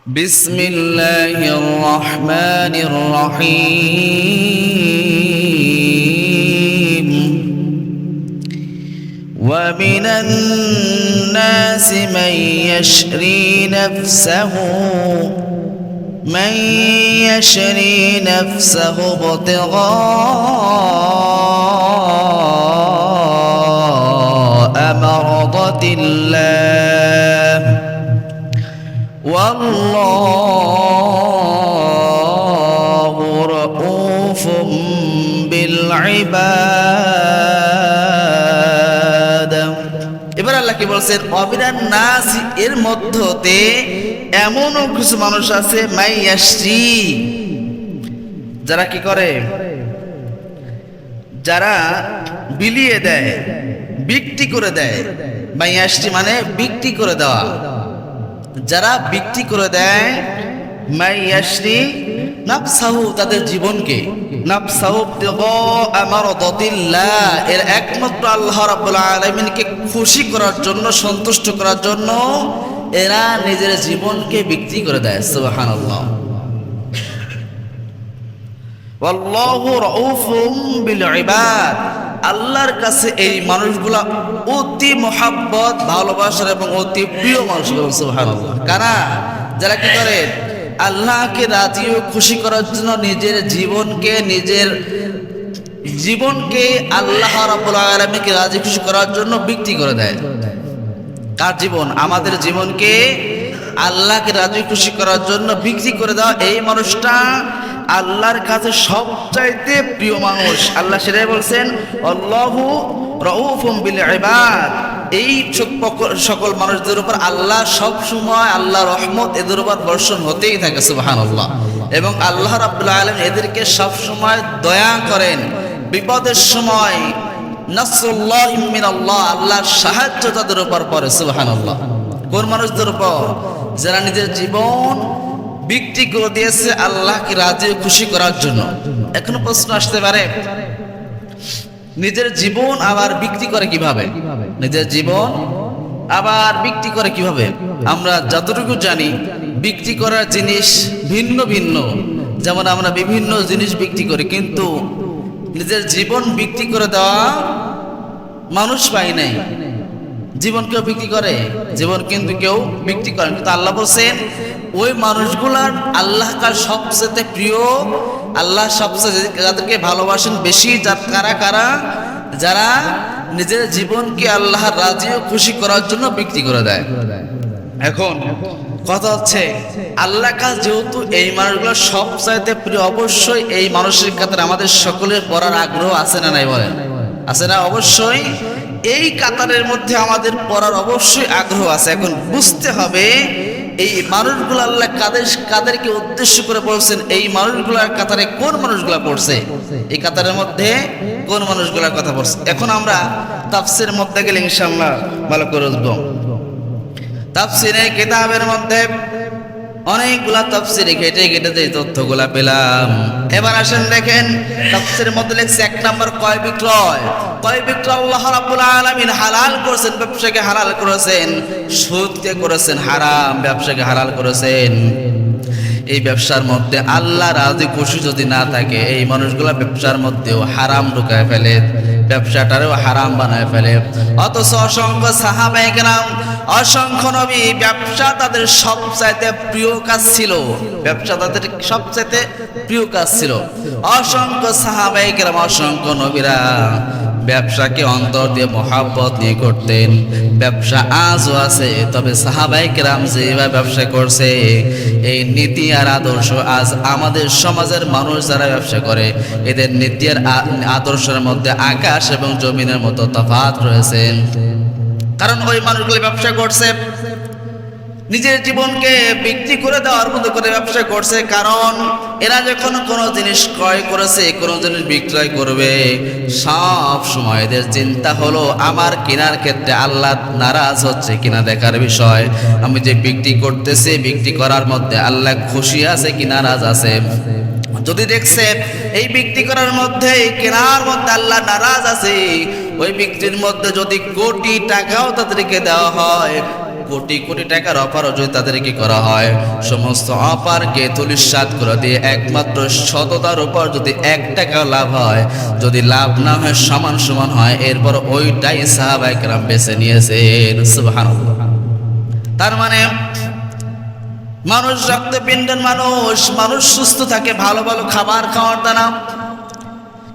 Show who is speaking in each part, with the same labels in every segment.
Speaker 1: بسم الله الرحمن الرحيم ومن الناس من يشري نفسه ابتغاء مرضات الله والله رؤوف بالعباد। এবার আল্লাহ কি বলছেন, অবিরান নাস, এর মধ্যতে এমনও কিছু মানুষ আছে মাইয়াশরি, যারা কি করে, যারা বিলিয়ে দেয়, বিক্রি করে দেয়। মাইয়াশরি মানে বিক্রি করে দেওয়া, যারা বিক্রি করে দেয়। মাইয়াশরি নাফসাহু, তাদের জীবনকে, নাফসাহু ইবতিগা মারদাতিল্লাহ, এর একমাত্র আল্লাহ রাব্বুল আলামিনকে খুশি করার জন্য, সন্তুষ্ট করার জন্য এরা নিজের জীবনকে বিক্রি করে দেয়। সুবহানাল্লাহ। ওয়াল্লাহু রাউফুম বিল ইবাদ, আল্লাহর কাছে এই মানুষগুলা অতি মহাব্বত, ভালোবাসার এবং অতি প্রিয় মানুষগুলো। সুবহানাল্লাহ। কারা? যারা কি করে, আল্লাহকে রাজি ও খুশি করার জন্য নিজের জীবনকে আল্লাহ রাব্বুল আলামিনকে রাজি খুশি করার জন্য বিক্রি করে দেয়। কার জীবন? আমাদের জীবনকে আল্লাহকে রাজি খুশি করার জন্য বিক্রি করে দেওয়া এই মানুষটা আল্লাহর কাছে সবচাইতে প্রিয় মানুষ। আল্লাহ সেটাই বলছেন, আল্লাহু রাউফুম বিল ইবাদ, এই সকল মানুষদের উপর আল্লাহ সব সময়, আল্লাহ রহমত এদের উপর বর্ষণ হতেই থাকে। সুবহানাল্লাহ। এবং আল্লাহ রাব্বুল আলামিন এদেরকে সব সময় দয়া করেন। বিপদের সময় নাসরুল্লাহি মিনাল্লাহ, আল্লাহর সাহায্য তাদের উপর পড়ে। সুবহানাল্লাহ। কোন মানুষদের উপর? যারা নিজের জীবন বিক্রি করে দিয়েছে আল্লাহকে রাজি খুশি করার জন্য। এখনো প্রশ্ন আসতে পারে, নিজের জীবন আবার বিক্রি করে কিভাবে? নিজের জীবন আবার বিক্রি করে কিভাবে? আমরা যতটুকু জানি, বিক্রি করার জিনিস ভিন্ন ভিন্ন। যেমন আমরা বিভিন্ন জিনিস বিক্রি করি, কিন্তু নিজের জীবন বিক্রি করে দেওয়া মানুষ পাই নাই। জীবন কেউ বিক্রি করে? জীবন কিন্তু কেউ বিক্রি করে। কিন্তু আল্লাহ বলছেন, ওই মানুষগুলার আল্লাহ কার সবচেয়ে প্রিয়, আল্লাহ সবচেয়ে যাদেরকে ভালোবাসেন বেশি, কারা কারা? যারা নিজের জীবনকে আল্লাহর রাজি ও খুশি করার জন্য বিক্রি করে দেয়। এখন কথা হচ্ছে, আল্লাহ কাজ যেহেতু এই মানুষগুলো সবচাইতে প্রিয়, অবশ্যই এই মানুষের কাতারে আমাদের সকলের পড়ার আগ্রহ আছে না নাই? বলেন, আছে না? অবশ্যই এই কাতারের মধ্যে আমাদের পড়ার অবশ্যই আগ্রহ আছে। এখন বুঝতে হবে এই মানুষগুলো আল্লাহ কাদেরকে উদ্দেশ্য করে বলছেন, এই মানুষগুলোর কাতারে কোন মানুষগুলা পড়ছে, এই কাতারের মধ্যে কোন মানুষগুলোর কথা পড়ছে। এখন আমরা তাফসীরের মধ্যে গেলে ইনশাআল্লাহ ভালো করে বুঝবো। তাফসীরের কিতাবের মধ্যে অনেকগুলা তাফসীরে ঘেটে এই তথ্যগুলা পেলাম। এবার আসেন দেখেন, তাফসীরের মধ্যে লেখছে 1 নম্বর ক্রয় বিক্রয়। ক্রয় বিক্রয় আল্লাহ রাব্বুল আলামিন হালাল করেছেন, ব্যবসাকে হালাল করেছেন, সুদকে করেছেন হারাম, ব্যবসাকে হালাল করেছেন। এই ব্যবসার মধ্যে আল্লাহ রাজি খুশি যদি না থাকে, এই মানুষগুলা ব্যবসার মধ্যেও হারাম ঢুকায় ফেলে, ব্যবসাটারেও হারাম বানায় ফেলে। অথচ অসংখ্য সাহাবায়ে কেরাম, অসংখ্য নবী, ব্যবসা তাদের সবচাইতে প্রিয় কাজ ছিল। ব্যবসা তাদের সবচাইতে প্রিয় কাজ ছিল। অসংখ্য সাহাবায়ে কেরাম, অসংখ্য নবীরা ব্যবসাকে অন্তর দিয়ে মহাব্বত নিয়ে করতেন। ব্যবসা আজও আছে, তবে সাহাবায়ে কেরাম যেভাবে ব্যবসা করছে, এই নীতি আর আদর্শ আজ আমাদের সমাজের মানুষ যারা ব্যবসা করে, এদের নীতি আর আদর্শের মধ্যে আকাশ এবং জমিনের মতো তফাৎ রয়েছে। কারণ ওই মানুষগুলো ব্যবসা করছে, নিজের জীবনকে বিক্রি করে দেওয়ার মতো করে ব্যবসা করছে। কারণ এরা যখন কোনো জিনিস ক্রয় করেছে, কোনো জিনিস বিক্রয় করবে, সব সময় এদের চিন্তা হলো আমার কেনার ক্ষেত্রে আল্লাহ নারাজ হচ্ছে কিনা দেখার বিষয়। আমি যে বিক্রি করতেছি, বিক্রি করার মধ্যে আল্লাহ খুশি আছে কি নারাজ আছে। যদি দেখছে এই বিক্রি করার মধ্যে, এই কেনার মধ্যে আল্লাহ নারাজ আছে, ওই বিক্রির মধ্যে যদি কোটি টাকাও তাদেরকে দেওয়া হয়, কোটি কোটি টাকার অফারও যদি তাদেরকে করা হয়, সমস্ত অফারকে তুলিসাৎ করে দিয়ে একমাত্র সততার উপর যদি 1 টাকা লাভ হয়, যদি লাভ না হয় সমান সমান হয়, এরপর ওইটাই সাহাবায়ে কেরাম বেছে নিয়েছেন। সুবহানাল্লাহ। তার মানে মানুষ রক্তপিণ্ডের মানুষ সুস্থ থাকে ভালো ভালো খাবার খাওয়ার দ্বারা,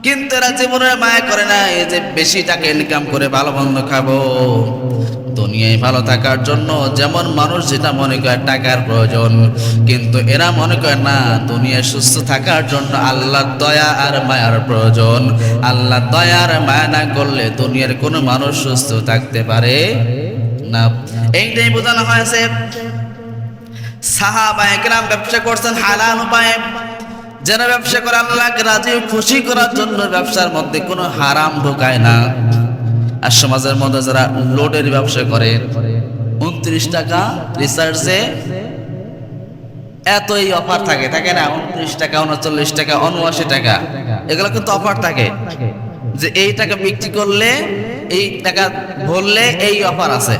Speaker 1: কিন্তু এরা জীবনের মায়া করে না এই যে বেশি টাকা ইনকাম করে ভালো মন্দ খাবো। দুনিয়ায় ভালো থাকার জন্য যেমন মানুষ যেটা মনে করে টাকার প্রয়োজন, কিন্তু এরা মনে করে না দুনিয়ায় সুস্থ থাকার জন্য আল্লাহর দয়া আর মায়ার প্রয়োজন। আল্লাহর দয়া আর মায়া না করলে দুনিয়ার কোনো মানুষ সুস্থ থাকতে পারে না। এইটাই বোঝানো হয়েছে। সাহাবায়ে কেরাম ব্যবসা করছেন হালাল উপায়ে। যারা ব্যবসা করে আল্লাহকে রাজি খুশি করার জন্য ব্যবসার মধ্যে কোনো হারাম ঢোকায় না। আর সমাজের মধ্যে যারা লোডের ব্যবসা করে, 29 টাকা রিসার্চে এতই অফার থাকে, থাকে না? 29 টাকা, 39 টাকা, 79 টাকা, এগুলো কিন্তু অফার থাকে যে এই টাকা বিক্রি করলে, এই টাকা ভরলে এই অফার আছে।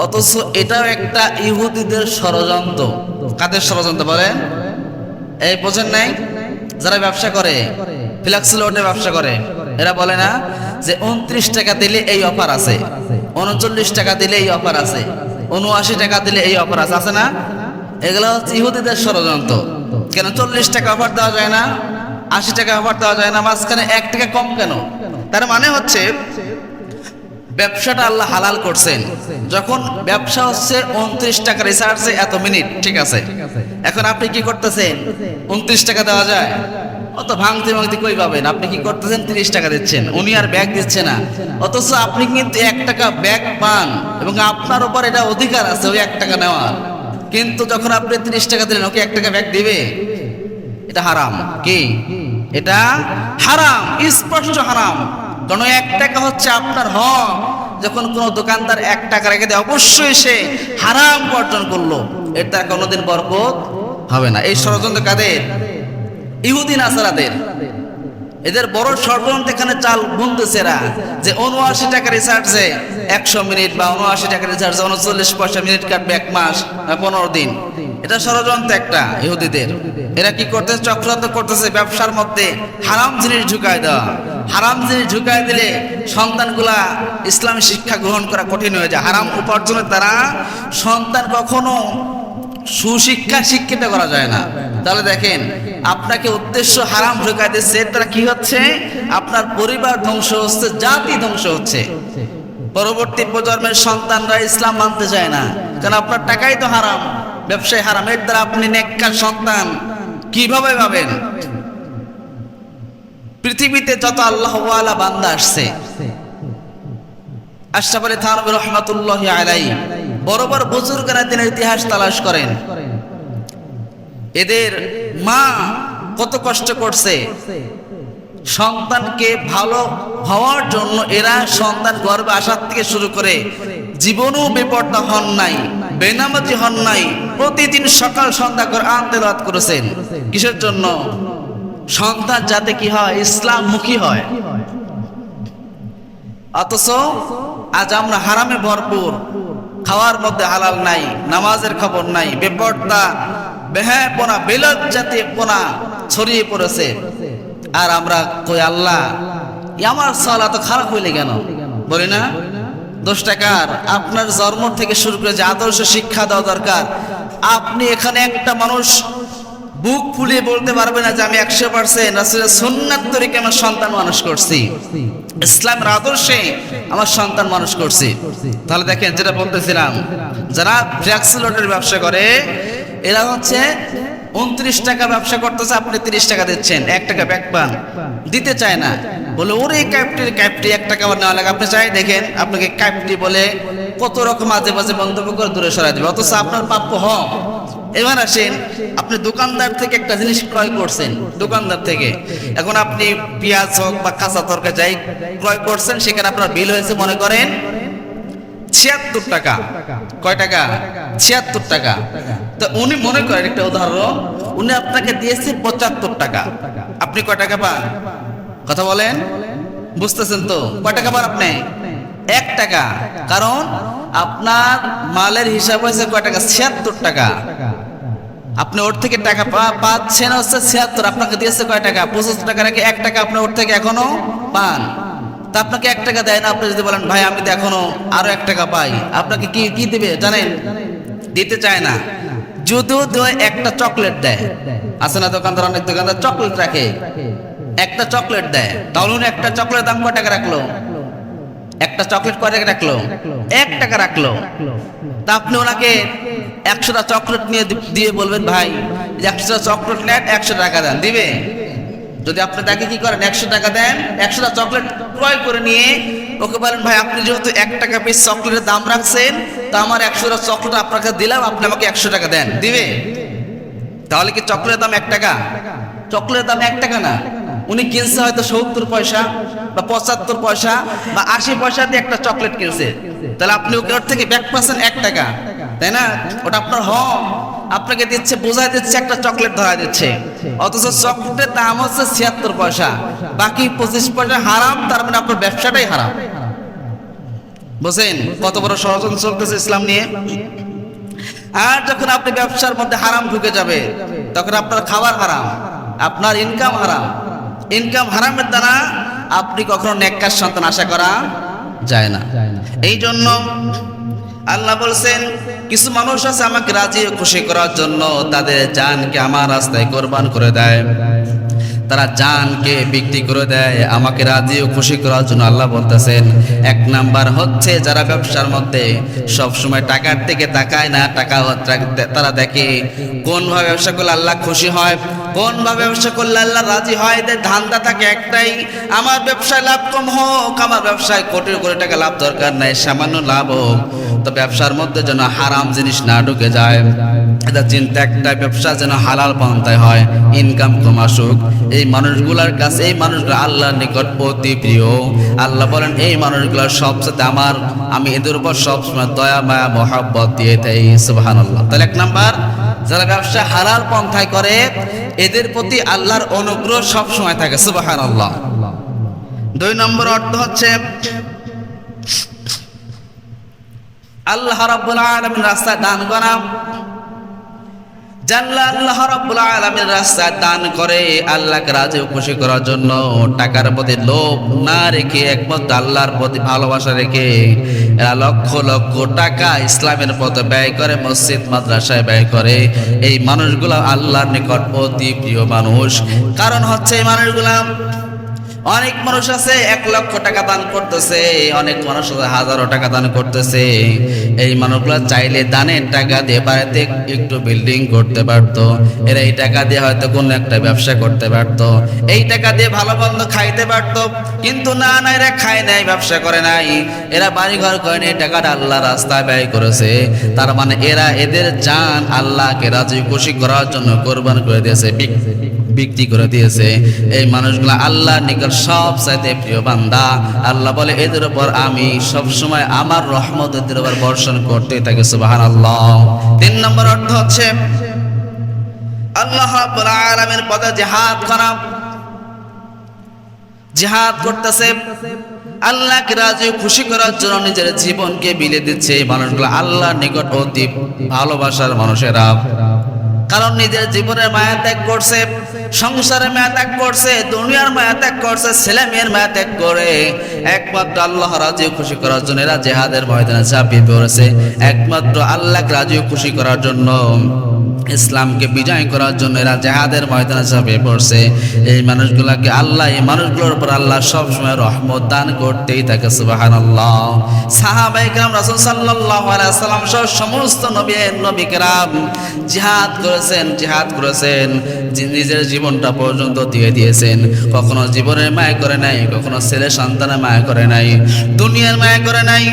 Speaker 1: অথচ এটাও একটা ইহুদিদের ষড়যন্ত্র। কাদের ষড়যন্ত্র বলেন? এই বোঝেন নাই? যারা ব্যবসা করে, ফ্লেক্স লোডে ব্যবসা করে, এরা বলে না যে 29 টাকা দিলে এই অফার আছে, 39 টাকা দিলে এই অফার আছে, 79 টাকা দিলে এই অফার আছে, আছে না? এগুলো হচ্ছে ইহুদিদের ষড়যন্ত্র। কেন 40 টাকা অফার দেওয়া যায় না, 80 টাকা অফার দেওয়া যায় না, মাঝখানে 1 টাকা কম কেন? তার মানে হচ্ছে ব্যবসাটা আল্লাহ হালাল করছেন। যখন ব্যবসা হচ্ছে 29 টাকা রিসার্চে এত মিনিট, ঠিক আছে, এখন আপনি কি করতেছেন? 29 টাকা দেওয়া যায়? অত ভাঙতে ভাঙতে কই পাবেন? আপনি কি করতেছেন? 30 টাকা দিচ্ছেন, উনি আর ব্যাগ দিচ্ছে না। অথচ আপনি কিন্তু 1 টাকা ব্যাগ পান এবং আপনার উপর এটা অধিকার আছে ওই 1 টাকা নেওয়ার। কিন্তু যখন আপনি 30 টাকা দিলেন, ওকে 1 টাকা ব্যাগ দিবে? এটা হারাম। কি এটা? হারাম, স্পষ্ট হারাম। কারণ 1 টাকা হচ্ছে আপনার হক। যখন কোনো দোকানদার 1 টাকা রেখে দেয়, অবশ্যই সে হারাম অর্জন করলো, এটা কোনোদিন বরকত হবে না। এই ষড়যন্ত্র কাদের? ইহুদি নাসারাদের। এদের বড় ষড়যন্ত্র এখানে চাল বুনতেছে এরা, যে 79 টাকা রিসার্চে 100 মিনিট বা 79 টাকা রিসার্চে 39 পয়সা মিনিট কাটবে 1 মাস বা 15 দিন। এটা ষড়যন্ত্র একটা ইহুদিদের। এরা কি করতেছে? চক্রান্ত করতেছে ব্যবসার মধ্যে হারাম জিনিস ঢুকায় দেওয়া। হারাম জিনিস ঢুকায় দিলে সন্তানগুলা ইসলামী শিক্ষা গ্রহণ করা কঠিন হয়ে যায়। হারাম উপার্জনের দ্বারা সন্তান কখনো সুশিক্ষা শিক্ষিত করা যায় না। তাহলে দেখেন, আপনাকে উদ্দেশ্য হারাম ঢুকায় দিচ্ছে, এর দ্বারা কি হচ্ছে? আপনার পরিবার ধ্বংস হচ্ছে, জাতি ধ্বংস হচ্ছে। পরবর্তী প্রজন্মের সন্তানরা ইসলাম মানতে চায় না, কারণ আপনার টাকাই তো হারাম, ব্যবসায় হারাম। এর দ্বারা আপনি নেককার সন্তান কিভাবে পাবেন? পৃথিবীতে যত আল্লাহ ওয়ালা বান্দা আসছে, আশরাফ আলী থানভী রাহমাতুল্লাহি আলাইহি বড় বড় বুজুর্গরা দিনের ইতিহাস তালাশ করেন, এদের মা কত কষ্ট করছে সন্তানকে ভালো হওয়ার জন্য। এরা সন্তান গর্ভে আসার থেকে শুরু করে জীবনেও বেপরদা হন নাই, বেনামাজি হন নাই, প্রতিদিন সকাল সন্ধ্যা কোরআন তেলাওয়াত করেছেন। কিসের জন্য? সন্তান যাতে কি হয়? ইসলাম মুখী হয়। অথচ আজ আমরা হারামে ভরপুর, খাওয়ার মধ্যে হালাল নাই, নামাজের খবর নাই, বেপরদা, বেহায়াপনা, বেলজ্জাতিপনা ছড়িয়ে পড়েছে। আর আমরা কই আল্লাহ আমার সালাত তো খারাপ হইলে কেন? বলি না? 10 টাকার আপনার জন্ম থেকে শুরু করে যে আদর্শ শিক্ষা দেওয়া দরকার, আপনি এখানে একটা মানুষ বুক ফুলিয়ে বলতে পারবে না যে আমি 100% রাসূলের সুন্নাত তরিকে আমার সন্তান মানুষ করছি, ইসলামের আদর্শে আমার সন্তান মানুষ করছি। তাহলে দেখেন, যেটা বলতেছিলাম, যারা ফ্লেক্স লোডের ব্যবসা করে এরা হচ্ছে 29 টাকা ব্যবসা করতেছে, আপনি 30 টাকা দিচ্ছেন, 1 টাকা ব্যাক পান, দিতে চায় না। বলে ওরে ক্যাপটি 1 টাকা আবার নেওয়া লাগে। আপনি চাই দেখেন, আপনাকে ক্যাপটি বলে কত রকম আজে বাজে মন্তব্য করে দূরে সরাই দেবে, অথচ আপনার প্রাপ্য হক। এবার আসেন, আপনি দোকানদার থেকে একটা জিনিস ক্রয় করছেন, দোকানদার থেকে এখন আপনি পেঁয়াজ হোক বা কাঁচা তরকারি যাই ক্রয় করছেন, সেখানে আপনার বিল হয়েছে মনে করেন 76 টাকা। কয় টাকা? 76 টাকা। তো উনি মনে করেন, একটা উদাহরণ, উনি আপনাকে দিয়েছে 75 টাকা, আপনি কয় টাকা পান? কথা বলেন, বুঝতেছেন তো? কয় টাকা পান আপনি? 1 টাকা। কারণ আপনার মালের হিসাব হয়েছে কয় টাকা? 76 টাকা। আপনি ওর থেকে টাকা পাচ্ছেন হচ্ছে 76, আপনাকে দিয়েছে কয় টাকা? 75 টাকা রেখে 1 টাকা আপনি ওর থেকে এখনো পান। তা আপনাকে 1 টাকা দেয় না। আপনি যদি বলেন ভাই আমি তো এখনো আরো 1 টাকা পাই, আপনাকে কি কি দিবে জানেন? দিতে চায় না। যদিও একটা চকলেট দেয়, আছে না দোকানদার, অনেক দোকানদার চকলেট রাখে, একটা চকলেট দেয়। তাহলে উনি একটা চকলেট দাম কয় টাকা রাখলো? একটা চকলেট কয় টাকা রাখলো? 1 টাকা রাখলো। তা আপনি ওনাকে 100টা চকলেট নিয়ে দিয়ে বলবেন ভাই 100টা চকলেট নেন, 100 টাকা দেন, দিবে? যদি আপনি তাকে কি করেন 100 টাকা দেন, 100টা চকলেট ক্রয় করে নিয়ে ওকে বলেন ভাই আপনি যেহেতু 1 টাকা পিস চকলেটের দাম রাখছেন, তা আমার 100টা চকলেট আপনাকে দিলাম, আপনি আমাকে 100 টাকা দেন, দিবে? তাহলে কি চকলেটের দাম 1 টাকা? চকলেটের দাম 1 টাকা না। উনি কিনছে হয়তো 70 পয়সা বা 75 পয়সা বা 80 পয়সা দিয়ে একটা চকলেট কিনছে। তাহলে আপনি ওকে ওর থেকে ব্যাক পাচ্ছেন 1 টাকা, তাই না? ওটা আপনার হক, আপনাকে দিচ্ছে, বোঝাই দিচ্ছে, একটা চকলেট ধরা দিচ্ছে। অথচ চকলেটের দাম হচ্ছে 76 পয়সা, বাকি 25 পয়সা হারাম। তার মানে আপনার ব্যবসাটাই হারাম। বুঝেন কত বড় ষড়যন্ত্র চলতেছে ইসলাম নিয়ে? আর যখন আপনি ব্যবসার মধ্যে হারাম ঢুকে যাবে, তখন আপনার খাবার হারাম, আপনার ইনকাম হারাম। ইনকাম হারামের দ্বারা আপনি কখনো নেককার সন্তান আশা করা যায় না। এই জন্য আল্লাহ বলছেন কিছু মানুষ আছে আমাকে রাজি ও খুশি করার জন্য তাদের জানকে আমার রাস্তায় কোরবান করে দেয়, তারা জানকে বিক্রি করে দেয় আমাকে রাজি ও খুশি করার জন্য। আল্লাহ বলতেছেন 1 নাম্বার হচ্ছে যারা ব্যবসার মধ্যে সব সময় টাকার দিকে তাকায় না, টাকা তারা দেখে কোন ভাবে ব্যবসা করলে আল্লাহ খুশি হয়, কোন ভাবে ব্যবসা করলে আল্লাহ রাজি হয়। এদের ধান্দা থাকে একটাই, আমার ব্যবসায় লাভ কম হোক, আমার ব্যবসায় কোটি কোটি টাকা লাভ দরকার নাই, সামান্য লাভ হোক, তো ব্যবসার মধ্যে যেন হারাম জিনিস না ঢুকে যায়। এটা চিন্তা একটা, ব্যবসা যেন হালাল পন্থায় হয়, ইনকাম কম আসুক। এই মানুষগুলোর কাছে, এই মানুষগুলো আল্লাহর নিকট অতি প্রিয়। আল্লাহ বলেন এই মানুষগুলোর সবচেয়ে আমার, আমি এদের উপর সবসময় দয়া মায়া মহব্বত দিয়ে থাকি। সুবহানাল্লাহ। তাহলে 1 নাম্বার, যারা ব্যবসা হালাল পন্থায় করে এদের প্রতি আল্লাহর অনুগ্রহ সব সময় থাকে। সুবহানাল্লাহ। 2 নম্বর অর্থ হচ্ছে আল্লাহ রাব্বুল আলামিন রাস্তায় দান করা। জানলা আল্লাহ রাব্বুল আলামিন রাস্তায় দান করে আল্লাহকে রাজি ও খুশি করার জন্য, টাকার প্রতি লোভ না রেখে একমাত্র আল্লাহর প্রতি ভালোবাসা রেখে এরা লক্ষ লক্ষ টাকা ইসলামের পথে ব্যয় করে, মসজিদ মাদ্রাসায় ব্যয় করে। এই মানুষগুলো আল্লাহর নিকট অতি প্রিয় মানুষ। কারণ হচ্ছে এই মানুষগুলা, অনেক মানুষ আছে 1 লক্ষ টাকা দান করতেছে, অনেক মানুষ আছে হাজারো টাকা দান করতেছে। এই মানুষগুলো চাইলে দানের টাকা দিয়ে বাড়িতে একটু বিল্ডিং করতে পারতো, এরা এই টাকা দিয়ে হয়তো কোনো একটা ব্যবসা করতে পারতো, এই টাকা দিয়ে ভালো মন্দ খাইতে পারতো। কিন্তু না, এরা খায় নাই, ব্যবসা করে নাই, এরা বাড়ি ঘর করে নাই, টাকাটা আল্লাহ রাস্তায় ব্যয় করেছে। তার মানে এরা এদের জান আল্লাহকে রাজি খুশি করার জন্য কোরবান করে দিয়েছে, বিক্রি করে দিয়েছে। এই মানুষগুলো আল্লাহর নিকট সবচাইতে প্রিয় বান্দা। আল্লাহ বলে এদের উপর আমি সব সময় আমার রহমত এদের উপর বর্ষণ করতে থাকি। সুবহানাল্লাহ। 3 নম্বর অর্থ হচ্ছে আল্লাহ রাব্বুল আলামিনের পথে জিহাদ করা। জিহাদ করতেছে আল্লাহকে রাজি খুশি করার জন্য, নিজের জীবনকে বিলিয়ে দিচ্ছে। এই মানুষগুলো আল্লাহর নিকট অতি ভালোবাসার মানুষেরা। কারণ নিজের জীবনের মায়া ত্যাগ করছে, সংসারের মায়া ত্যাগ করছে, দুনিয়ার মায়া ত্যাগ করছে, ছেলে মেয়ের মায়া ত্যাগ করে একমাত্র আল্লাহ রাজি খুশি করার জন্য এরা জিহাদের ময়দানে ঝাঁপিয়ে পড়েছে। একমাত্র আল্লাহকে রাজি খুশি করার জন্য, ইসলামকে বিজয় করার জন্য এরা জিহাদের ময়দানে ঝাঁপিয়ে পড়ছে। এই মানুষগুলোকে আল্লাহ, এই মানুষগুলোর উপর আল্লাহ সবসময় রহমত দান করতেই থাকে। সুবহানাল্লাহ। সাহাবায়ে কেরাম, রাসূল সাল্লাল্লাহু আলাইহি ওয়াসাল্লাম সহ সমস্ত নবী কেরাম জিহাদ করেছেন, নিজের জীবনটা পর্যন্ত দিয়ে দিয়েছেন। কখনো জীবনের মায়া করে নাই, কখনো ছেলে সন্তানের মায়া করে নাই, দুনিয়ার মায়া করে নাই।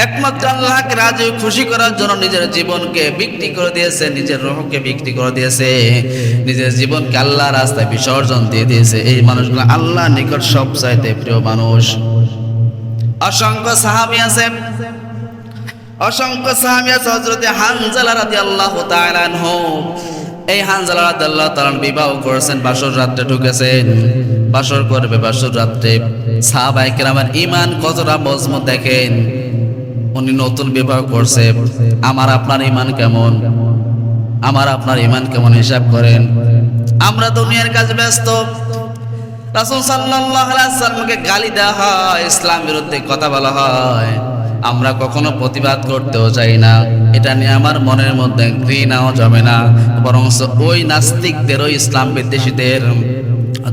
Speaker 1: একমাত্র আল্লাহকে রাজি খুশি করার জন্য নিজের জীবনকে বিক্রি করে দিয়েছে, নিজের রূহকে বিক্রি করে দিয়েছে, নিজের জীবনকে আল্লাহর রাস্তায় বিসর্জন দিয়ে দিয়েছে। এই মানুষগুলো আল্লাহর নিকট সবচাইতে প্রিয় মানুষ। অসংখ্য সাহাবী আছে, হযরত হানজালা রাদিয়াল্লাহু তাআলা আনহু এই হানজালা রাদিয়াল্লাহু তাআলা বিবাহ করেছেন, বাসর রাত্রে ঢুকেছেন, বাসর করবে বাসর রাত্রে। সাহাবায়ে কেরামের ঈমান কতটা মজবুত দেখেন, উনি নতুন বিবাহ করছে। আমার আপনার ঈমান কেমন? আমার আপনার ঈমান কেমন হিসাব করেন। আমরা দুনিয়ার কাজে ব্যস্ত, রাসূল সাল্লাল্লাহু আলাইহি ওয়াসাল্লামকে গালি দেওয়া হয়, ইসলাম বিরুদ্ধে কথা বলা হয়, আমরা কখনো প্রতিবাদ করতেও চাই না। এটা নিয়ে আমার মনের মধ্যে ঘৃণাও জমে না, বরং ওই নাস্তিকদের, ওই ইসলাম বিদ্বেষীদের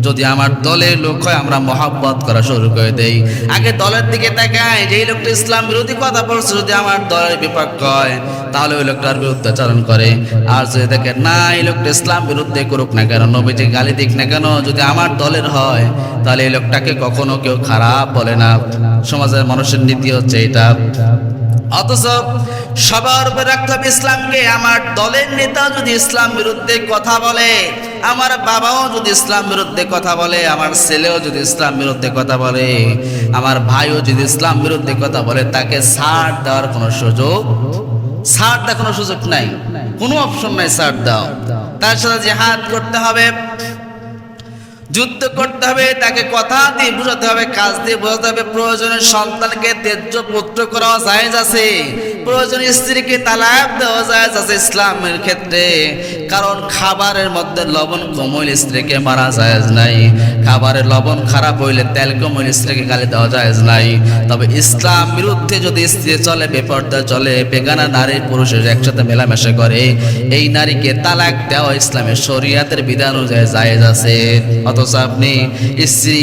Speaker 1: যদি আমার দলের লোক হয় আমরা মহব্বত করা শুরু করে দেই। আগে দলের দিকে তাকাই, যে এই লোকটা ইসলাম বিরোধী কথা বলছে, যদি আমার দলের বিপক্ষ হয় তাহলে ওই লোকটার বিরুদ্ধে আচরণ করে। আর যদি দেখে না এই লোকটা ইসলাম বিরুদ্ধে করুক না কেন, নবীজি গালি দিক না কেন, যদি আমার দলের হয় তাহলে এই লোকটাকে কখনো কেউ খারাপ বলে না। সমাজের মানুষের নীতি হচ্ছে এটা। অথচ সবার উপরে রাখতে হবে ইসলামকে। আমার দলের নেতা যদি ইসলাম বিরুদ্ধে কথা বলে, আমার বাবাও যদি ইসলাম বিরুদ্ধে কথা বলে, আমার ছেলেও যদি ইসলাম বিরুদ্ধে কথা বলে, আমার ভাইও যদি ইসলাম বিরুদ্ধে কথা বলে, তাকে ছাড় দেওয়ার কোনো সুযোগ নাই, কোনো অপশন নাই ছাড় দাও। তার সাথে জিহাদ করতে হবে, যুদ্ধ করতে হবে, তাকে কথা দিয়ে বুঝাতে হবে, কাজ দিয়ে বোঝাতে হবে। প্রয়োজনে সন্তানকে তেজ্য পুত্র করা জায়েজ আছে, প্রয়োজনে স্ত্রীকে তালাক দেওয়া জায়েজ আছে ইসলামের ক্ষেত্রে। কারণ খাবারের মধ্যে লবণ কম হইলে স্ত্রীকে মারা জায়েজ নাই, খাবারের লবণ খারাপ হইলে তেল কম হইলে স্ত্রীকে গালি দেওয়া জায়েজ নাই। তবে ইসলাম বিরুদ্ধে যদি স্ত্রী চলে, বেপর্দা চলে, বেগানা নারী পুরুষের একসাথে মেলামেশা করে, এই নারীকে তালাক দেওয়া ইসলামের শরীয়তের বিধান অনুযায়ী জায়েজ আছে। অথচ আপনি স্ত্রী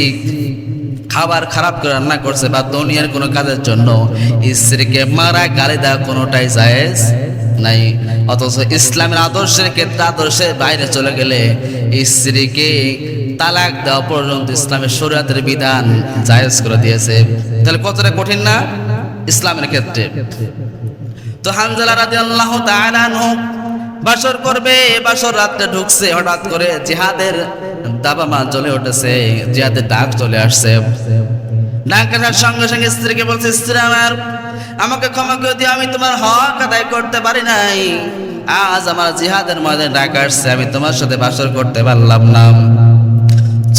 Speaker 1: খাবার খারাপ করে রান্না করছে বা দুনিয়ার কোনো কাজের জন্য স্ত্রীকে মারা গালি দেওয়া কোনোটাই জায়েজ নাই। অথচ ইসলামের আদর্শের ক্ষেত্রে, আদর্শের বাইরে চলে গেলে স্ত্রীকে তালাক দেওয়া পর্যন্ত ইসলামের শরীয়তের বিধান জায়েজ করে দিয়েছে। তাহলে কতটা কঠিন না ইসলামের ক্ষেত্রে। তো হানজালা রাদিয়াল্লাহু তাআলা আনহু বাসর করবে, বাসর রাত্রে ঢুকছে, হঠাৎ করে জিহাদের দাবামা জ্বলে উঠেছে, জিহাদের ডাক চলে আসছে। ডাক আসার সঙ্গে সঙ্গে স্ত্রীকে বলছে, স্ত্রী আমার, আমাকে ক্ষমা করে দিও, আমি তোমার হক আদায় করতে পারি নাই। আজ আমার জিহাদের ময়দানে ডাক আসছে, আমি তোমার সাথে বাসর করতে পারলাম না।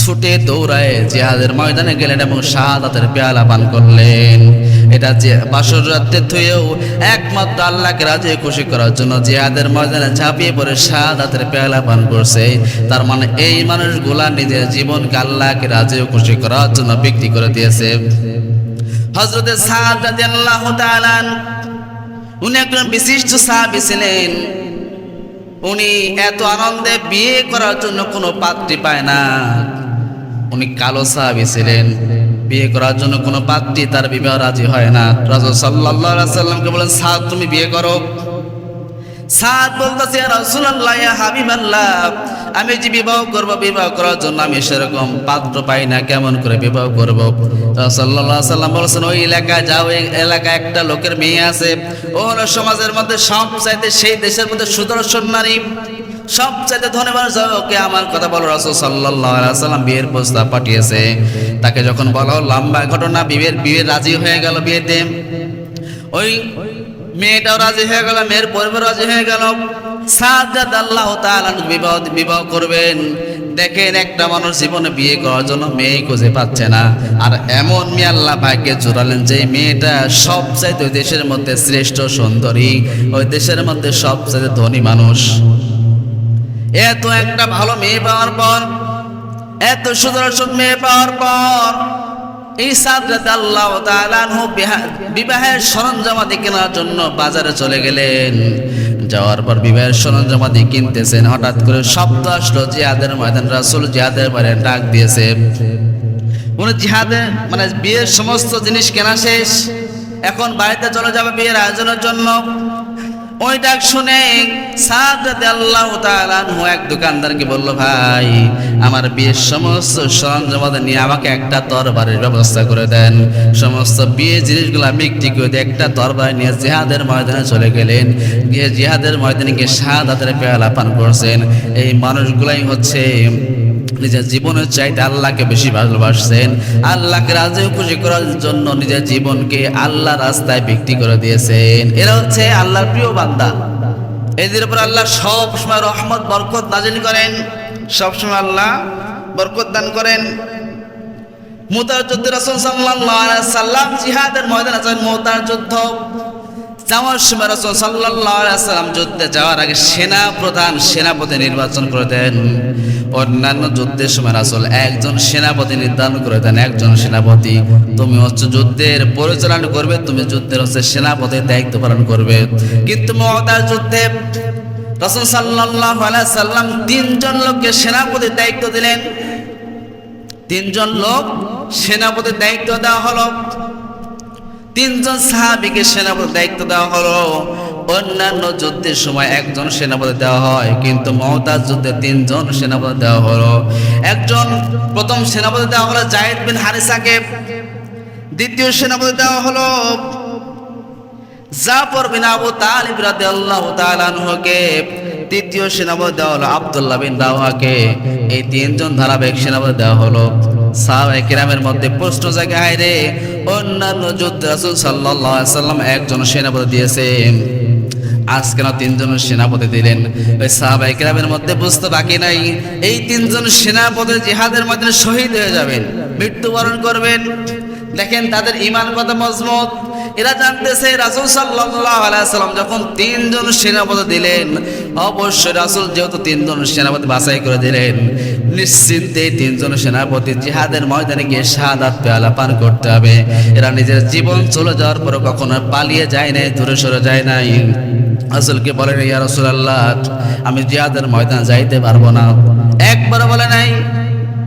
Speaker 1: ছুটে দৌড়ায় জিহাদের ময়দানে গেলেন এবং শাহাদাতের পেয়ালা পান করলেন। এটা যে বাসর রাত্রে থুয়েও একমাত্র আল্লাহকে রাজি খুশি করার জন্য জিহাদের ময়দানে ঝাঁপিয়ে পড়ে শাহাদাতের পেয়ালা পান করছে। তার মানে এই মানুষগুলা নিজের জীবনকে আল্লাহকে রাজি খুশি করার জন্য বিক্রি করে দিয়েছে। হযরতে সাদ রাদিয়াল্লাহু তাআলা উনি একজন বিশিষ্ট সাহাবী ছিলেন। উনি এত আনন্দে বিয়ে করার জন্য কোনো পাত্রী পায় না। উনি কালো সাহাবী ছিলেন, বিয়ে করার জন্য কোনো পাত্রী তার বিবাহ রাজি হয় না। রাসূল সাল্লাল্লাহু আলাইহি ওয়াসাল্লামকে বলেন, সাদ তুমি বিয়ে করো। সাদ বলতেছে, ইয়া রাসূলুল্লাহ, ইয়া হাবিবাল্লাহ, আমি যে বিবাহ করব, বিবাহ করার জন্য আমি সেরকম পাত্র পাই না, কেমন করে বিবাহ করব? রাসূল সাল্লাল্লাহু আলাইহি ওয়াসাল্লাম বলেছেন, ওই এলাকায় যাও, এই এলাকায় একটা লোকের মেয়ে আছে, ও হলো সমাজের মধ্যে সবচাইতে, সেই দেশের মধ্যে সুদর্শন নারী, সবচাইতে ধনী মানুষ, ওকে আমার কথা বলো। রাসূল সাল্লাল্লাহু আলাইহি ওয়াসাল্লাম বিয়ের প্রস্তাব পাঠিয়েছে। তাকে যখন বলা হলো, লম্বা ঘটনা, বিয়ে রাজি হয়ে গেল বিয়েতে। ওই মেয়েটাও রাজি হয়ে গেল, মেয়ের পরিবার রাজি হয়ে গেল। সাদ রাদিয়াল্লাহু তাআলা বিবাহ করবেন। দেখেন, একটা মানুষ জীবনে বিয়ে করার জন্য মেয়ে খুঁজে পাচ্ছে না, আর এমন মেয়ে আল্লাহ ভাগ্যে জোড়ালেন যে মেয়েটা সবচাইতে ওই দেশের মধ্যে শ্রেষ্ঠ সুন্দরী, ওই দেশের মধ্যে সবচাইতে ধনী মানুষ। এত একটা ভালো মেয়ে পাওয়ার পর, এত সুদর্শন মেয়ে পাওয়ার পর, এই সাদ রাদিয়াল্লাহু তাআলা আনহু বিবাহের সরঞ্জামাদি কেনার জন্য বাজারে চলে গেলেন। যাওয়ার পর বিবাহের সরঞ্জামাদি কিনতেছেন, হঠাৎ করে শব্দ আসলো জিহাদের ময়দান। রাসূল জিহাদের ময়দানে ডাক দিয়েছে। উনি জিহাদে মানে বিয়ের সমস্ত জিনিস কেনা শেষ, এখন বাড়িতে চলে যাবে বিয়ের আয়োজনের জন্য। ওই ডাক শুনে সাদ রাদিয়াল্লাহু তাআলা আনহু এক দোকানদারকে বলল, ভাই, আমার বিয়ের সমস্ত সরঞ্জামাদি নিয়ে আমাকে একটা তরবারির ব্যবস্থা করে দেন। সমস্ত বিয়ে জিনিসগুলো বিক্রি করে দিয়ে একটা তরবারি নিয়ে জিহাদের ময়দানে চলে গেলেন। গিয়ে জিহাদের ময়দানে গিয়ে শাহাদাতের পেয়ালা পান করছেন। এই মানুষগুলাই হচ্ছে নিজের জীবনের চাইতে আল্লাহকে বেশি ভালোবাসছেন, আল্লাহকে রাজি খুশি করার জন্য নিজের জীবনকে আল্লাহ রাস্তায় বিক্রি করে দিয়েছেন। এরা হচ্ছে আল্লাহর প্রিয় বান্দা, এদের উপর আল্লাহ সব সময় রহমত বরকত নাজিল করেন, সব সময় আল্লাহ বরকত দান করেন। মুতার যুদ্ধে রাসূল সাল্লাল্লাহু আলাইহি সাল্লাম জিহাদের ময়দানে যান। মুতার যুদ্ধ যাওয়ার সময় রাসূল সাল্লাল্লাহু আলাইহি সাল্লাম যুদ্ধে যাওয়ার আগে সেনা প্রধান সেনাপতি নির্বাচন করে দেন। অন্যান্য যুদ্ধের সময় রাসূল একজন সেনাপতি নির্ধারণ করে দেন, একজন সেনাপতি তুমি হচ্ছে যুদ্ধের পরিচালনা করবে, তুমি যুদ্ধের হচ্ছে সেনাপতির দায়িত্ব পালন করবে। কিন্তু মুতার যুদ্ধে রাসূল সাল্লাল্লাহু আলাইহি সাল্লাম তিনজন লোককে সেনাপতির দায়িত্ব দিলেন। তিনজন লোক সেনাপতির দায়িত্ব দেওয়া হলো, তিনজন সাহাবীকে সেনাপতির দায়িত্ব দেওয়া হলো। অন্যান্য যুদ্ধের সময় একজন সেনাপতি দেওয়া হয়, কিন্তু মুতার যুদ্ধে তিনজন সেনাপতি দেওয়া হলো। একজন প্রথম সেনাপতি দেওয়া হলো যায়েদ বিন হারিসাকে, দ্বিতীয় সেনাপতি দেওয়া হলো জাফর বিন আবু তালিব রাদিয়াল্লাহু তাআলা আনহুকে, তৃতীয় সেনাপতি দেওয়া হলো আব্দুল্লাহ বিন রাওয়াকে। এই তিনজন ধারাবাহিক সেনাপতি দেওয়া হলো। সাহাবায়ে কিরামের মধ্যে প্রশ্ন জাগে, হায় রে, অন্যান্য যুদ্ধে রাসূল সাল্লাল্লাহু আলাইহি সাল্লাম একজন সেনাপতি দিয়েছেন, আজ কেন তিনজন সেনাপতি দিলেন? ওই সাহাবায়ে কিরামের মধ্যে বুঝতে বাকি নাই, এই তিনজন সেনাপতি জিহাদের ময়দানে শহীদ হয়ে যাবেন, মৃত্যুবরণ করবেন। দেখেন তাদের ঈমান কত মজবুত। এরা জানতেছে রাসূল সাল্লাল্লাহু আলাইহি সাল্লাম যখন তিনজন সেনাপতি দিলেন, অবশ্যই রাসূল যেহেতু তিনজন সেনাপতি বাছাই করে দিলেন, নিশ্চিন্তে তিনজন সেনাপতি জিহাদের ময়দানে গিয়ে শাহাদাত পেয়ালা পান করতে হবে। এরা নিজের জীবন চলে যাওয়ার পর কখনো পালিয়ে যায় নাই, দূরে সরে যায় নাই। রাসূলকে বলেন, ইয়া রাসূলুল্লাহ, আমি জিহাদের ময়দানে যাইতে পারবো না, একবার বলে নাই,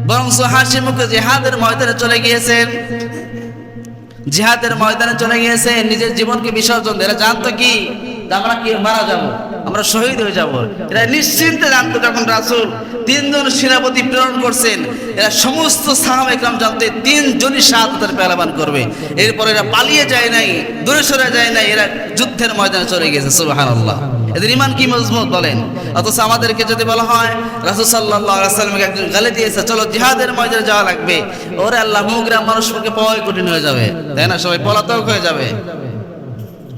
Speaker 1: বরং হাসি মুখে জিহাদের ময়দানে চলে গিয়েছেন। জিহাদের ময়দানে চলে গিয়েছে, নিজের জীবনকে বিসর্জন দিয়ে। এরা জানতো কি আমরা কি মারা যাব, আমরা শহীদ হয়ে যাব। এরা নিশ্চিন্তে জানতো যখন রাসূল তিনজন সেনাপতি প্রেরণ করছেন, এরা সমস্ত সাহাবায়ে কেরাম জানতো তিনজনই শাহাদাতের পেয়ালা পান করবে। এরপর এরা পালিয়ে যায় নাই, দূরে সরে যায় নাই, এরা যুদ্ধের ময়দানে চলে গিয়েছে। সুবহানাল্লাহ, এদের ঈমান কি মজবুত বলেন। অথচ আমাদেরকে যদি বলা হয় রাসূল সাল্লাল্লাহু আলাইহি ওয়াসাল্লামকে একজন গালি দিয়েছে, চলো জিহাদের ময়দানে যাওয়া লাগবে, ওরে আল্লাহ, মুগ্রাম মানুষ মুখে পাওয়াই কঠিন হয়ে যাবে, তাই না? সবাই পলাতক হয়ে যাবে,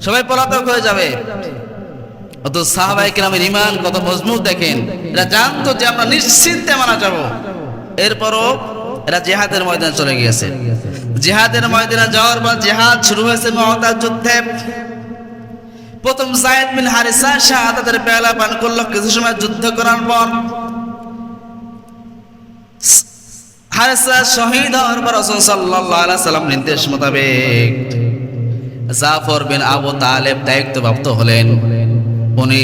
Speaker 1: সবাই পলাতক হয়ে যাবে। অথচ সাহাবায়ে কিরামের ঈমান কত মজবুত দেখেন। এরা জানতো যে আমরা নিশ্চিন্তে মারা যাব, এরপরও এরা জিহাদের ময়দানে চলে গিয়েছে। জিহাদের ময়দানে যাওয়ার পর জিহাদ শুরু হয়েছে মুতার যুদ্ধে। প্রথম যায়েদ বিন হারিসা শাহাদাতের পেয়ালা পান করলো। কিছু সময় যুদ্ধ করার পর হারিসা শহীদ হওয়ার পর রাসূল সাল্লাল্লাহু আলাইহি সাল্লাম নির্দেশ মোতাবেক জাফর বিন আবু তালেব দায়িত্বপ্রাপ্ত হলেন। উনি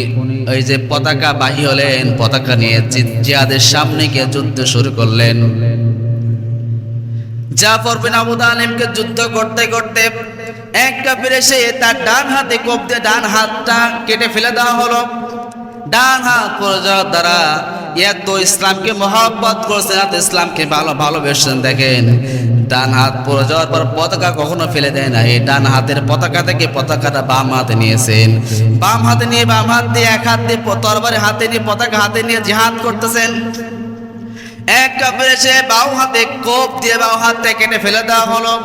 Speaker 1: ওই যে পতাকা বাহী হলেন, পতাকা নিয়ে জিহাদের সামনে গিয়ে যুদ্ধ শুরু করলেন। জাফর বিন আবু তালেবকে যুদ্ধ করতে করতে এক কাফির এসে তার ডান হাতে কোপ দিয়ে ডান হাতটা কেটে ফেলে দেওয়া হলো। ডান হাত পড়ে যাওয়ার দ্বারা এত ইসলামকে মহব্বত করছেন, এত ইসলামকে ভালোবেসেছেন। দেখেন, ডান হাত পড়ে যাওয়ার পর পতাকা কখনো ফেলে দেয় না। এই ডান হাতের পতাকা থেকে পতাকাটা বাম হাতে নিয়েছেন, বাম হাতে নিয়ে বাম হাত দিয়ে, এক হাত দিয়ে তরবারি হাতে নিয়ে পতাকা হাতে নিয়ে জিহাদ করতেছেন। এক কাফির এসে বাম হাতে কোপ দিয়ে বাম হাতটা কেটে ফেলে দেওয়া হলো।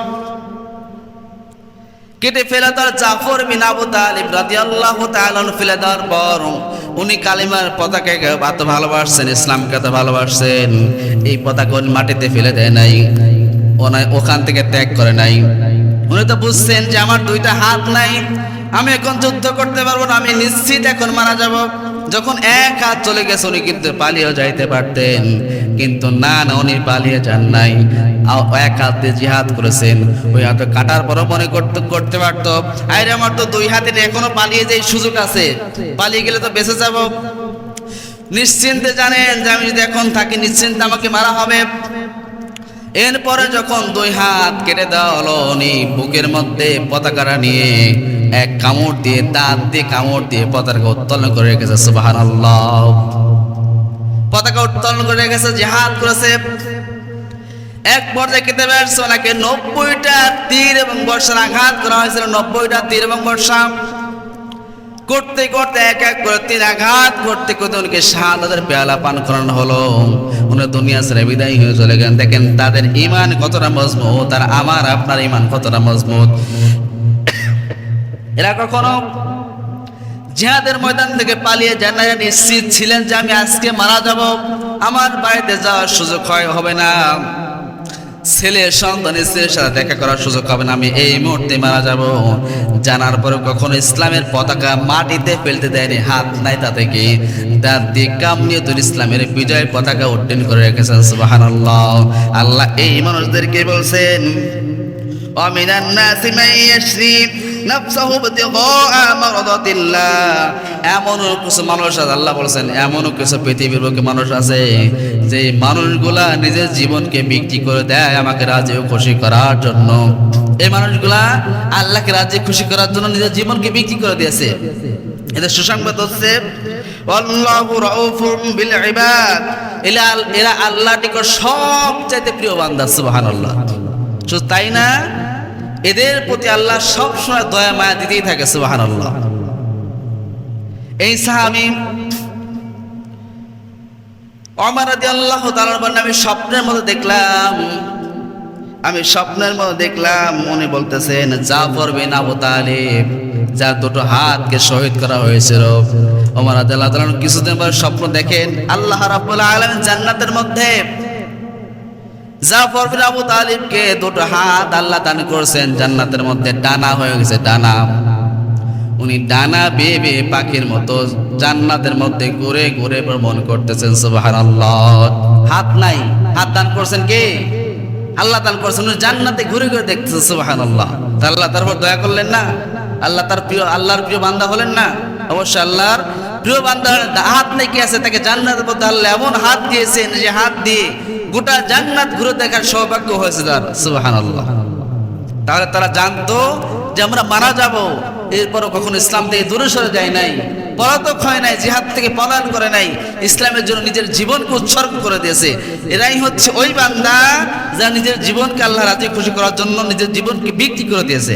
Speaker 1: কেটে ফেলে দেওয়ার জাফর বিন আবু তালিব রাদিয়াল্লাহু তাআলা ফেলে দেওয়ার পর উনি কালিমার পতাকাকে এত ভালোবাসছেন, ইসলামকে এত ভালোবাসছেন, এই পতাকা উনি মাটিতে ফেলে দেয় নাই, ওখান থেকে ত্যাগ করে নাই। উনি তো বুঝছেন যে আমার দুইটা হাত নাই, আমি এখন যুদ্ধ করতে পারবো না, আমি নিশ্চিত এখন মারা যাব। যখন এক হাত চলে গেছে উনি কিন্তু পালিয়েও যাইতে পারতেন, কিন্তু না, উনি পালিয়ে যান নাই, এক হাত দিয়ে জিহাদ করেছেন। ওই হাতে কাটার পরও মনে করতে পারতো, আরে আমার তো দুই হাতে এখনো পালিয়ে যাই সুযোগ আছে, পালিয়ে গেলে তো বেঁচে যাব। নিশ্চিন্তে জানেন যে আমি যদি এখন থাকি নিশ্চিন্তে আমাকে মারা হবে। এরপরে যখন দুই হাত কেটে দেওয়া হলো, উনি বুকের মধ্যে পতাকাটা নিয়ে এক কামড় দিয়ে, দাঁত দিয়ে কামড় দিয়ে পতাকা উত্তোলন করে রেখেছে। সুবহানাল্লাহ, পতাকা উত্তোলন করে রেখেছে, জিহাদ করেছে। এক পর্যায়ে কেটে বেরছে ওনাকে 90টা তীর এবং বর্ষার আঘাত করা হয়েছিল। 90টা তীর এবং বর্ষা করতে করতে এক এক করে তীর আঘাত করতে করতে উনকে শাহাদাতের পেয়ালা পান করানো হলো। উনি দুনিয়া ছেড়ে বিদায় হয়ে চলে গেলেন। দেখেন তাদের ঈমান কতটা মজবুত, আর আমার আপনার ঈমান কতটা মজবুত। এরা কখনো জিহাদের ময়দান থেকে পালিয়ে জানা নিশ্চিত ছিলেন যে আমি আজকে মারা যাব, আমার বাড়িতে যাওয়ার সুযোগ হবে না, ছেলে সন্তান স্ত্রীর সাথে দেখা করার সুযোগ হবে না, আমি এই মুহূর্তে মারা যাব। জানার পরে কখনো ইসলামের পতাকা মাটিতে ফেলতে দেয়নি, হাত নাই তাতে কি দাঁত দিয়ে কামড়িয়ে তোর ইসলামের বিজয় পতাকা উড্ডীন করে রেখেছেন। সুবহানাল্লাহ। আল্লাহ এই মানুষদেরকে বলছেন, ومن الناس من يشري نفسه ابتغاء مرضات الله। এমনও কিছু মানুষ আছে, আল্লাহ বলছেন এমনও কিছু পৃথিবীর বুকে মানুষ আছে যে মানুষগুলা নিজের জীবনকে বিক্রি করে দেয় আমাকে রাজি ও খুশি করার জন্য। এই মানুষগুলা আল্লাহকে রাজি খুশি করার জন্য নিজের জীবনকে বিক্রি করে দিয়েছে। এদের সুসংবাদ হচ্ছে আল্লাহু রাউফুম বিল ইবাদ, এরা আল্লাহর নিকট সবচাইতে প্রিয় বান্দা। সুবহানাল্লাহ। শুধু তাই না, এদের প্রতি আল্লাহ সব সময় দয়া মায়া দিতেই থাকে। সুবহানাল্লাহ। এই সাহাবী ওমর রাদিয়াল্লাহু তাআলার বর্ণনা আমি স্বপ্নের মধ্যে দেখলাম উনি বলতেছেন জাফর বিন আবু তালিব, যার দুটো হাতকে শহীদ করা হয়েছিল। ওমর রাদিয়াল্লাহু তাআলা কিছুদিন পর স্বপ্ন দেখেন আল্লাহ রাব্বুল আলামিন জান্নাতের মধ্যে জাফর বিন আবু তালিবকে দুটো হাত আল্লাহ দান করেছেন, জান্নাতের মধ্যে ডানা হয়ে গেছে, ডানা। উনি ডানা বেয়ে বেয়ে পাখির মতো জান্নাতের মধ্যে ঘুরে ঘুরে ভ্রমণ করতেছেন। সুবহানাল্লাহ। হাত নাই, হাত দান করছেন কে? আল্লাহ দান করছেন। উনি জান্নাতে ঘুরে ঘুরে দেখতেছেন। সুবহানাল্লাহ। আল্লাহ তার উপর দয়া করলেন না? আল্লাহর প্রিয় বান্দা হলেন না? অবশ্যই আল্লাহর প্রিয় বান্দার হাত নেই কি আছে, তাকে জান্নাতের মধ্যে আল্লাহ এমন হাত দিয়েছেন যে হাত দিয়ে গোটা জান্নাত ঘুরে দেখার সৌভাগ্য হয়েছে তার। সুবহানাল্লাহ। তাহলে তারা জানতো যে আমরা মারা যাব, এরপরও কখনো ইসলাম থেকে দূরে সরে যায় নাই, পলাতক হয় নাই, জিহাদ থেকে পলায়ন করে নাই, ইসলামের জন্য নিজের জীবনকে উৎসর্গ করে দিয়েছে। এরাই হচ্ছে ওই বান্দা যারা নিজের জীবনকে আল্লাহ রাজি খুশি করার জন্য নিজের জীবনকে বিক্রি করে দিয়েছে।